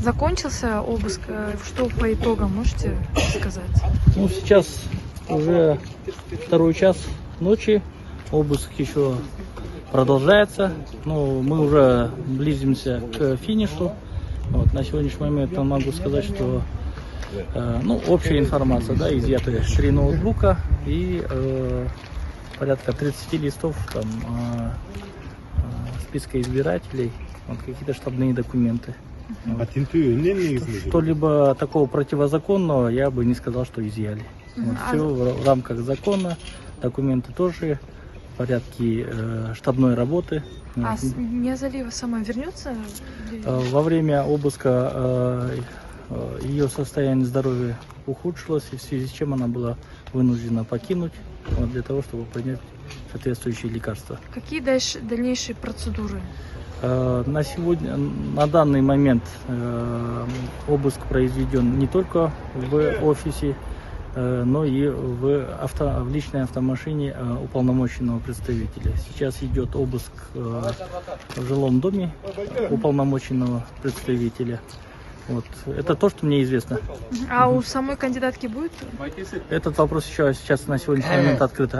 Закончился обыск. Что по итогам можете сказать? Ну, сейчас уже 2 час ночи, обыск еще продолжается, но мы уже близимся к финишу. Вот, на сегодняшний момент я могу сказать, что общая информация, да, изъяты 3 ноутбука и порядка 30 листов там, списка избирателей, вот, какие-то штабные документы. Вот. Что-либо такого противозаконного я бы не сказал, что изъяли. Вот, все в рамках закона, документы тоже в порядке штабной работы. А Ниязалиева сама вернется? Во время обыска ее состояние здоровья ухудшилось, в связи с чем она была вынуждена покинуть, вот, для того, чтобы принять соответствующие лекарства. Какие дальнейшие процедуры? На данный момент обыск произведен не только в офисе, но и в личной автомашине уполномоченного представителя. Сейчас идет обыск в жилом доме уполномоченного представителя. Вот. Это то, что мне известно. А у самой кандидатки будет? Этот вопрос еще сейчас на сегодняшний момент открыт.